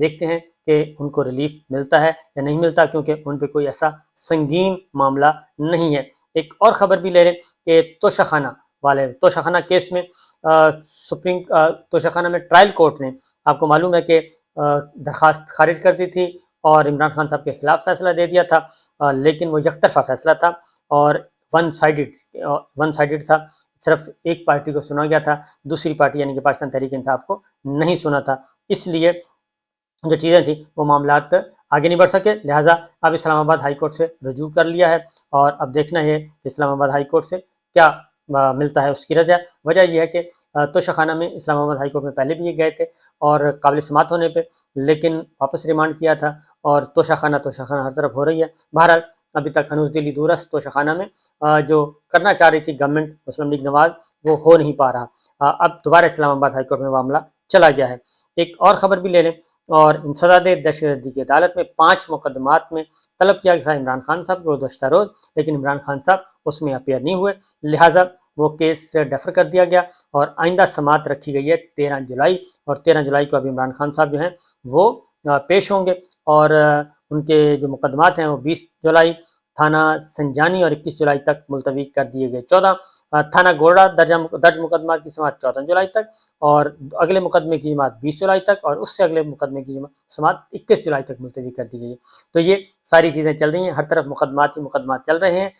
دیکھتے ہیں کہ ان کو ریلیف ملتا ہے یا نہیں ملتا، کیونکہ ان پہ کوئی ایسا سنگین معاملہ نہیں ہے۔ ایک اور خبر بھی لے لیں کہ توشہ خانہ والے توشہ خانہ کیس میں توشہ خانہ میں ٹرائل کورٹ نے آپ کو معلوم ہے کہ درخواست خارج کر دی تھی اور عمران خان صاحب کے خلاف فیصلہ دے دیا تھا، لیکن وہ یک طرفہ فیصلہ تھا اور ون سائیڈڈ تھا، صرف ایک پارٹی کو سنا گیا تھا، دوسری پارٹی یعنی کہ پاکستان تحریک انصاف کو نہیں سنا تھا، اس لیے جو چیزیں تھیں وہ معاملات آگے نہیں بڑھ سکے، لہٰذا اب اسلام آباد ہائی کورٹ سے رجوع کر لیا ہے اور اب دیکھنا ہے کہ اسلام آباد ہائی کورٹ سے کیا ملتا ہے اس کی وجہ یہ ہے کہ توشہ خانہ میں اسلام آباد ہائی کورٹ میں پہلے بھی یہ گئے تھے اور قابل سماعت ہونے پہ لیکن واپس ریمانڈ کیا تھا، اور توشہ خانہ ہر طرف ہو رہی ہے۔ بہرحال ابھی تک ہنوز دلی دورست توشہ خانہ میں جو کرنا چاہ رہی تھی گورنمنٹ مسلم لیگ نواز وہ ہو نہیں پا رہا، اب دوبارہ اسلام آباد ہائی کورٹ میں معاملہ چلا گیا ہے۔ ایک اور خبر بھی لے لیں، اور انسداد دہشت گردی کی عدالت میں 5 مقدمات میں طلب کیا گیا تھا عمران خان صاحب کو گزشتہ روز، لیکن عمران خان صاحب اس میں اپیئر نہیں ہوئے، لہٰذا وہ کیس ڈیفر کر دیا گیا اور آئندہ سماعت رکھی گئی ہے 13 جولائی، اور 13 جولائی کو ابھی عمران خان صاحب جو ہیں وہ پیش ہوں گے، اور ان کے جو مقدمات ہیں وہ 20 جولائی تھانہ سنجانی اور 21 جولائی تک ملتوی کر دیے گئے۔ 14 تھانہ گوڑا درج مقدمات کی سماعت 14 جولائی تک، اور اگلے مقدمے کی سماعت 20 جولائی تک، اور اس سے اگلے مقدمے کی سماعت 21 جولائی تک ملتوی کر دی گئی ہے۔ تو یہ ساری چیزیں چل رہی ہیں، ہر طرف مقدمات ہی مقدمات چل رہے ہیں۔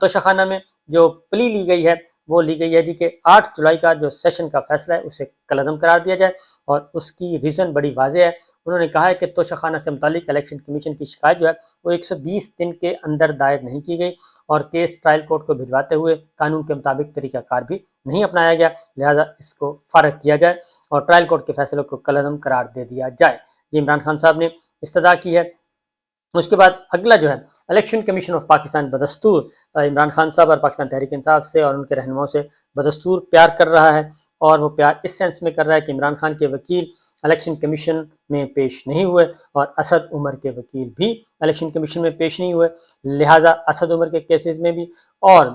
توشہ خانہ میں جو پلی لی گئی ہے وہ لی گئی ہے جی کہ 8 جولائی کا جو سیشن کا فیصلہ ہے اسے کالعدم قرار دیا جائے، اور اس کی ریزن بڑی واضح ہے۔ انہوں نے کہا ہے کہ توشہ خانہ سے متعلق الیکشن کمیشن کی شکایت جو ہے وہ 120 دن کے اندر دائر نہیں کی گئی، اور کیس ٹرائل کورٹ کو بھجواتے ہوئے قانون کے مطابق طریقہ کار بھی نہیں اپنایا گیا، لہٰذا اس کو فارغ کیا جائے اور ٹرائل کورٹ کے فیصلوں کو کالعدم قرار دے دیا جائے۔ یہ عمران خان صاحب نے استدعا کی ہے۔ اس کے بعد اگلا جو ہے الیکشن کمیشن آف پاکستان بدستور عمران خان صاحب اور پاکستان تحریک انصاف سے اور ان کے رہنماؤں سے بدستور پیار کر رہا ہے، اور وہ پیار اس سینس میں کر رہا ہے کہ عمران خان کے وکیل الیکشن کمیشن میں پیش نہیں ہوئے اور اسد عمر کے وکیل بھی الیکشن کمیشن میں پیش نہیں ہوئے، لہٰذا اسد عمر کے کیسز میں بھی اور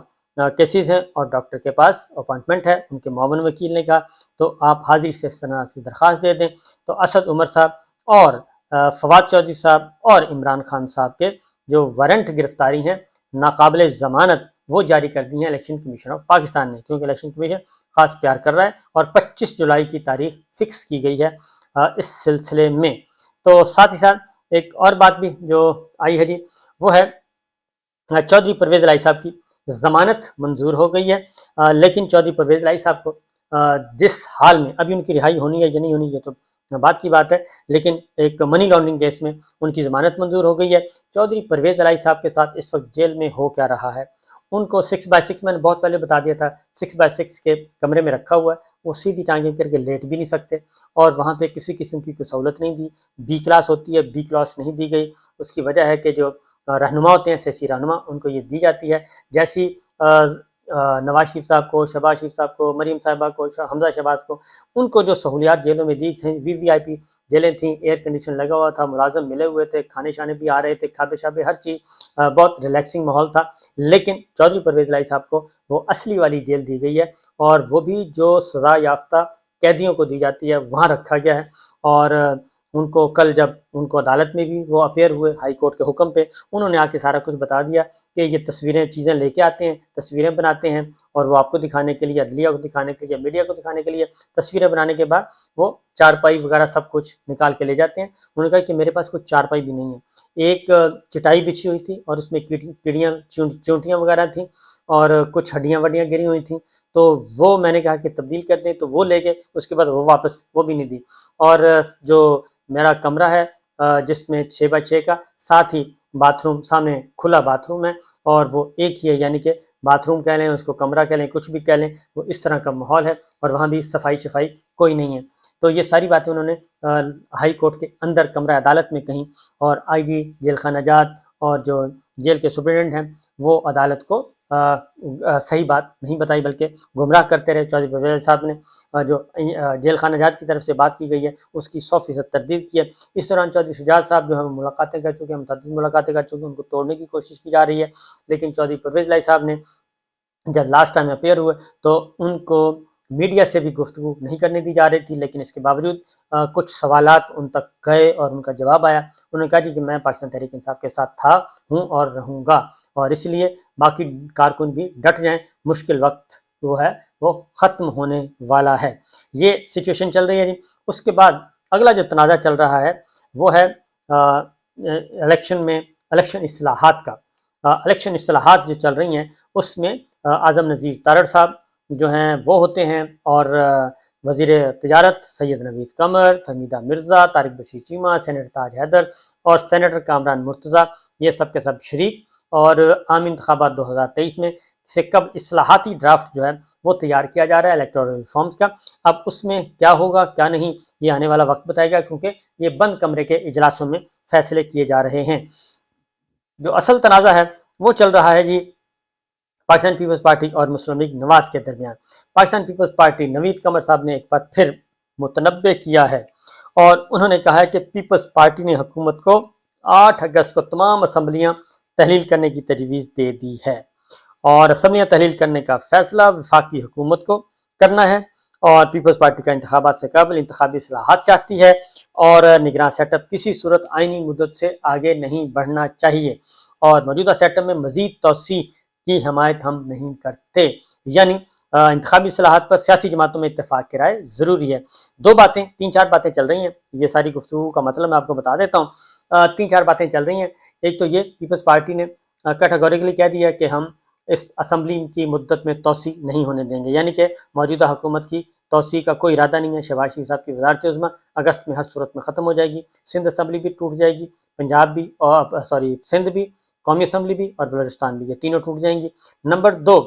کیسز ہیں اور ڈاکٹر کے پاس اپوائنٹمنٹ ہے، ان کے معاون وکیل نے کہا تو آپ حاضری سے استثناء سے درخواست دے دیں، تو اسد عمر صاحب اور فواد چودھری صاحب اور عمران خان صاحب کے جو وارنٹ گرفتاری ہیں ناقابل ضمانت وہ جاری کر دی ہیں الیکشن کمیشن آف پاکستان نے، کیونکہ الیکشن کمیشن خاص پیار کر رہا ہے اور 25 جولائی کی تاریخ فکس کی گئی ہے اس سلسلے میں۔ تو ساتھ ہی ساتھ ایک اور بات بھی جو آئی ہے جی وہ ہے چودھری پرویز الہی صاحب کی ضمانت منظور ہو گئی ہے، لیکن چودھری پرویز الہی صاحب کو جس حال میں ابھی ان کی رہائی ہونی ہے یا نہیں ہونی یہ تو بات کی بات ہے، لیکن ایک منی لانڈرنگ کیس میں ان کی ضمانت منظور ہو گئی ہے۔ چودھری پرویز الہی صاحب کے ساتھ اس وقت جیل میں ہو کیا رہا ہے، ان کو 6x6 میں نے بہت پہلے بتا دیا تھا 6x6 کے کمرے میں رکھا ہوا ہے، وہ سیدھی ٹانگیں کر کے لیٹ بھی نہیں سکتے، اور وہاں پہ کسی قسم کی کوئی سہولت نہیں دی، بی کلاس ہوتی ہے بی کلاس نہیں دی گئی، اس کی وجہ ہے کہ جو رہنما ہوتے ہیں سیاسی رہنما ان کو یہ دی جاتی ہے جیسی نواز شریف صاحب کو، شہباز شریف صاحب کو، مریم صاحبہ کو، حمزہ شہباز کو، ان کو جو سہولیات جیلوں میں دی تھیں VVIP جیلیں تھیں، ایئر کنڈیشن لگا ہوا تھا، ملازم ملے ہوئے تھے، کھانے شانے بھی آ رہے تھے، کھابے شابے ہر چیز بہت ریلیکسنگ ماحول تھا، لیکن چودھری پرویز الہی صاحب کو وہ اصلی والی جیل دی گئی ہے، اور وہ بھی جو سزا یافتہ قیدیوں کو دی جاتی ہے وہاں رکھا گیا ہے۔ اور ان کو کل جب ان کو عدالت میں بھی وہ اپیئر ہوئے ہائی کورٹ کے حکم پہ، انہوں نے آ کے سارا کچھ بتا دیا کہ یہ تصویریں چیزیں لے کے آتے ہیں، تصویریں بناتے ہیں، اور وہ آپ کو دکھانے کے لیے، عدلیہ کو دکھانے کے لیے، میڈیا کو دکھانے کے لیے تصویریں بنانے کے بعد وہ چارپائی وغیرہ سب کچھ نکال کے لے جاتے ہیں۔ انہوں نے کہا کہ میرے پاس کوئی چارپائی بھی نہیں ہے، ایک چٹائی بچھی ہوئی تھی اور اس میں کیڑیاں چونٹیاں وغیرہ تھیں اور کچھ ہڈیاں وڈیاں گری ہوئی تھیں، تو وہ میں نے کہا کہ تبدیل کر دیں، تو وہ لے گئے، اس کے بعد وہ واپس وہ بھی نہیں دی۔ اور جو میرا کمرہ ہے جس میں 6x6 کا، ساتھ ہی باتھ روم، سامنے کھلا باتھ روم ہے اور وہ ایک ہی ہے، یعنی کہ باتھ روم کہہ لیں، اس کو کمرہ کہہ لیں، کچھ بھی کہہ لیں، وہ اس طرح کا ماحول ہے، اور وہاں بھی صفائی کوئی نہیں ہے۔ تو یہ ساری باتیں انہوں نے ہائی کورٹ کے اندر کمرہ عدالت میں کہیں، اور IG جیل خانہ جات اور جو جیل کے سپرنٹینڈنٹ ہیں وہ عدالت کو صحیح بات نہیں بتائی بلکہ گمراہ کرتے رہے۔ چودھری پرویز صاحب نے جو جیل خانہ جات کی طرف سے بات کی گئی ہے اس کی 100% تردید کی ہے۔ اس دوران چودھری شجاعت صاحب جو ہم ملاقاتیں کر چکے ہیں، متعدد ملاقاتیں کر چکے ہیں، ان کو توڑنے کی کوشش کی جا رہی ہے، لیکن چودھری پرویز الہی صاحب نے جب لاسٹ ٹائم اپیئر ہوئے تو ان کو میڈیا سے بھی گفتگو نہیں کرنے دی جا رہی تھی، لیکن اس کے باوجود کچھ سوالات ان تک گئے اور ان کا جواب آیا۔ انہوں نے کہا جی کہ میں پاکستان تحریک انصاف کے ساتھ تھا، ہوں اور رہوں گا، اور اس لیے باقی کارکن بھی ڈٹ جائیں، مشکل وقت وہ ہے وہ ختم ہونے والا ہے۔ یہ سچویشن چل رہی ہے جی۔ اس کے بعد اگلا جو تنازع چل رہا ہے وہ ہے الیکشن اصلاحات کا۔ الیکشن اصلاحات جو چل رہی ہیں اس میں اعظم نذیر تارڑ صاحب جو ہیں وہ ہوتے ہیں، اور وزیر تجارت سید نوید قمر، فہمیدہ مرزا، طارق بشیر چیمہ، سینیٹر تاج حیدر اور سینیٹر کامران مرتضیٰ، یہ سب کے سب شریک، اور عام انتخابات 2023 میں سے قبل اصلاحاتی ڈرافٹ جو ہے وہ تیار کیا جا رہا ہے الیکٹورل ریفارمز کا۔ اب اس میں کیا ہوگا کیا نہیں یہ آنے والا وقت بتائے گا، کیونکہ یہ بند کمرے کے اجلاسوں میں فیصلے کیے جا رہے ہیں۔ جو اصل تنازع ہے وہ چل رہا ہے جی پاکستان پیپلز پارٹی اور مسلم لیگ نواز کے درمیان۔ پاکستان پیپلز پارٹی نوید قمر صاحب نے ایک بار پھر متنبع کیا ہے، اور انہوں نے کہا ہے کہ پیپلز پارٹی نے حکومت کو 8 اگست کو تمام اسمبلیاں تحلیل کرنے کی تجویز دے دی ہے، اور اسمبلیاں تحلیل کرنے کا فیصلہ وفاقی حکومت کو کرنا ہے، اور پیپلز پارٹی کا انتخابات سے قبل انتخابی اصلاحات چاہتی ہے، اور نگراں سیٹ اپ کسی صورت آئینی مدت سے آگے نہیں بڑھنا چاہیے، اور موجودہ سیٹ اپ میں مزید توسیع کی حمایت ہم نہیں کرتے۔ یعنی انتخابی اصلاحات پر سیاسی جماعتوں میں اتفاق کی رائے ضروری ہے۔ 3-4 باتیں چل رہی ہیں، یہ ساری گفتگو کا مطلب میں آپ کو بتا دیتا ہوں۔ 3-4 باتیں چل رہی ہیں۔ ایک تو یہ پیپلز پارٹی نے کیٹیگوریکلی کہہ دیا کہ ہم اس اسمبلی کی مدت میں توسیع نہیں ہونے دیں گے، یعنی کہ موجودہ حکومت کی توسیع کا کوئی ارادہ نہیں ہے۔ شہباز شریف صاحب کی وزارت عظمیٰ اگست میں ہر صورت میں ختم ہو جائے گی، سندھ اسمبلی بھی ٹوٹ جائے گی، پنجاب بھی اور سندھ بھی، قومی اسمبلی بھی اور بلوچستان بھی، یہ تینوں ٹوٹ جائیں گی۔ نمبر 2،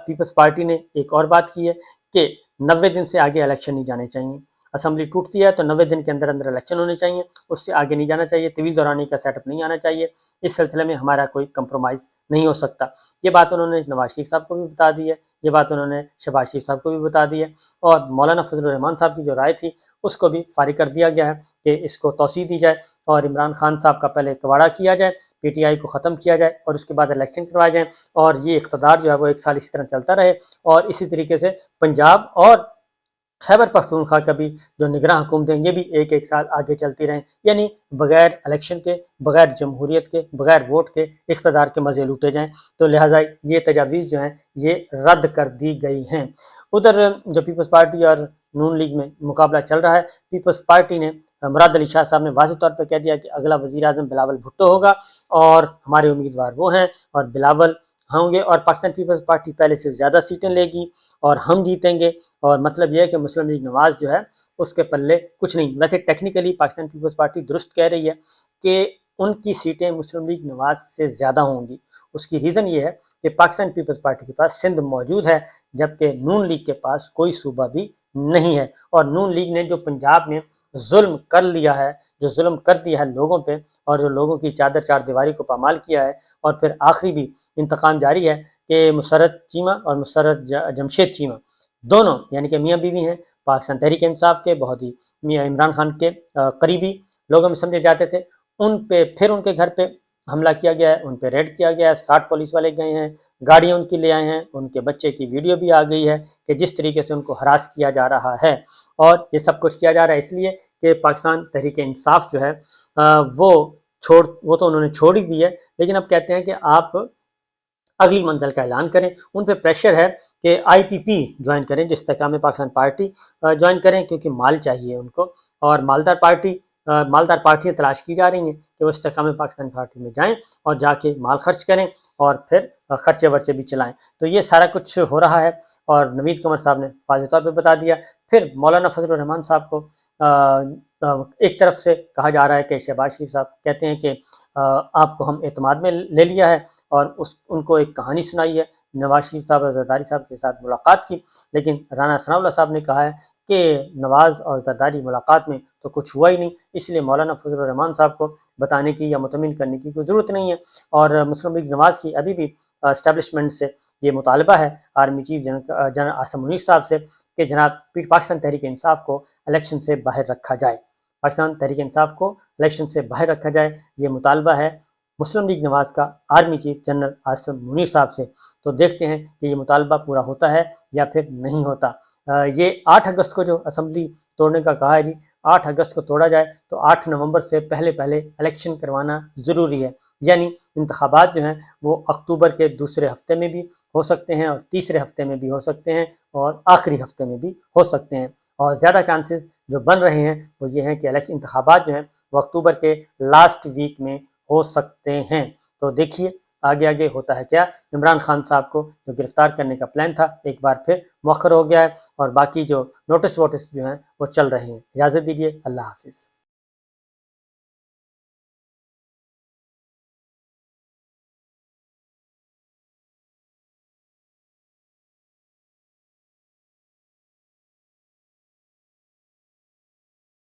پیپلز پارٹی نے ایک اور بات کی ہے کہ 90 دن سے آگے الیکشن نہیں جانے چاہیے۔ اسمبلی ٹوٹتی ہے تو 90 دن کے اندر اندر الیکشن ہونے چاہیے، اس سے آگے نہیں جانا چاہیے، طویل دورانی کا سیٹ اپ نہیں آنا چاہیے، اس سلسلے میں ہمارا کوئی کمپرومائز نہیں ہو سکتا۔ یہ بات انہوں نے نواز شریف صاحب کو بھی بتا دی ہے، یہ بات انہوں نے شہباز شریف صاحب کو بھی بتا دی ہے، اور مولانا فضل الرحمان صاحب کی جو رائے تھی اس کو بھی فارغ کر دیا گیا ہے کہ اس کو توسیع دی جائے، اور عمران خان صاحب کا پہلے کواڑہ کیا جائے، پی ٹی آئی کو ختم کیا جائے، اور اس کے بعد الیکشن کروائے جائیں، اور یہ اقتدار جو ہے وہ 1 سال اسی طرح چلتا رہے، اور اسی طریقے سے پنجاب اور خیبر پختونخوا کا بھی جو نگراں حکومتیں یہ بھی 1 سال آگے چلتی رہیں، یعنی بغیر الیکشن کے، بغیر جمہوریت کے، بغیر ووٹ کے اقتدار کے مزے لوٹے جائیں۔ تو لہٰذا یہ تجاویز جو ہیں یہ رد کر دی گئی ہیں۔ ادھر جو پیپلز پارٹی اور نون لیگ میں مقابلہ چل رہا ہے، پیپلز پارٹی نے مراد علی شاہ صاحب نے واضح طور پہ کہہ دیا کہ اگلا وزیر اعظم بلاول بھٹو ہوگا، اور ہمارے امیدوار وہ ہیں، اور بلاول ہوں گے، اور پاکستان پیپلز پارٹی پہلے سے زیادہ سیٹیں لے گی اور ہم جیتیں گے، اور مطلب یہ ہے کہ مسلم لیگ نواز جو ہے اس کے پلے کچھ نہیں۔ ویسے ٹیکنیکلی پاکستان پیپلز پارٹی درست کہہ رہی ہے کہ ان کی سیٹیں مسلم لیگ نواز سے زیادہ ہوں گی۔ اس کی ریزن یہ ہے کہ پاکستان پیپلز پارٹی کے پاس سندھ موجود ہے، جبکہ نون لیگ کے پاس کوئی صوبہ بھی نہیں ہے، اور نون لیگ نے جو پنجاب میں ظلم کر لیا ہے، جو ظلم کر دیا ہے لوگوں پہ، اور جو لوگوں کی چار دیواری کو پامال کیا ہے، اور پھر آخری بھی انتقام جاری ہے کہ مسرت چیمہ اور مسرت جمشید چیمہ دونوں، یعنی کہ میاں بیوی ہیں، پاکستان تحریک انصاف کے بہت ہی میاں عمران خان کے قریبی لوگوں میں سمجھے جاتے تھے، ان پہ پھر ان کے گھر پہ حملہ کیا گیا ہے، ان پہ ریڈ کیا گیا ہے، 60 پولیس والے گئے ہیں، گاڑیاں ان کی لے آئے ہیں، ان کے بچے کی ویڈیو بھی آ گئی ہے کہ جس طریقے سے ان کو ہراس کیا جا رہا ہے، اور یہ سب کچھ کیا جا رہا ہے اس لیے کہ پاکستان تحریک انصاف جو ہے وہ تو انہوں نے چھوڑ ہی دی ہے، لیکن اب کہتے ہیں کہ آپ اگلی منزل کا اعلان کریں۔ ان پہ پریشر ہے کہ آئی پی پی جوائن کریں، جو استحکام پاکستان پارٹی جوائن کریں، کیونکہ مال چاہیے ان کو، اور مالدار پارٹیاں تلاش کی جا رہی ہیں کہ وہ استحکام پاکستان پارٹی میں جائیں اور جا کے مال خرچ کریں اور پھر خرچے ورچے بھی چلائیں۔ تو یہ سارا کچھ ہو رہا ہے، اور نوید قمر صاحب نے واضح طور پہ بتا دیا۔ پھر مولانا فضل الرحمان صاحب کو ایک طرف سے کہا جا رہا ہے کہ شہباز شریف صاحب کہتے ہیں کہ آپ کو ہم اعتماد میں لے لیا ہے، اور ان کو ایک کہانی سنائی ہے، نواز شریف صاحب اور زرداری صاحب کے ساتھ ملاقات کی، لیکن رانا ثناء اللہ صاحب نے کہا ہے کہ نواز اور زرداری ملاقات میں تو کچھ ہوا ہی نہیں، اس لیے مولانا فضل الرحمان صاحب کو بتانے کی یا مطمئن کرنے کی کوئی ضرورت نہیں ہے۔ اور مسلم لیگ نواز کی ابھی بھی اسٹیبلشمنٹ سے یہ مطالبہ ہے، army chief general Asim Munir صاحب سے، کہ جناب پاکستان تحریک انصاف کو الیکشن سے باہر رکھا جائے، پاکستان تحریک انصاف کو الیکشن سے باہر رکھا جائے، یہ مطالبہ ہے مسلم لیگ نواز کا army chief general Asim Munir صاحب سے۔ تو دیکھتے ہیں کہ یہ مطالبہ پورا ہوتا ہے یا پھر نہیں ہوتا۔ یہ 8 اگست کو جو اسمبلی توڑنے کا کہا ہے جی، 8 اگست کو توڑا جائے تو 8 نومبر سے پہلے الیکشن کروانا ضروری ہے، یعنی انتخابات جو ہیں وہ اکتوبر کے دوسرے ہفتے میں بھی ہو سکتے ہیں اور تیسرے ہفتے میں بھی ہو سکتے ہیں اور آخری ہفتے میں بھی ہو سکتے ہیں، اور زیادہ چانسز جو بن رہے ہیں وہ یہ ہیں کہ انتخابات جو ہیں وہ اکتوبر کے لاسٹ ویک میں ہو سکتے ہیں۔ تو دیکھیے آگے آگے ہوتا ہے کیا۔ عمران خان صاحب کو جو گرفتار کرنے کا پلان تھا ایک بار پھر مؤخر ہو گیا ہے، اور باقی جو نوٹس ووٹس جو ہیں وہ چل رہے ہیں۔ اجازت دیجیے، اللہ حافظ۔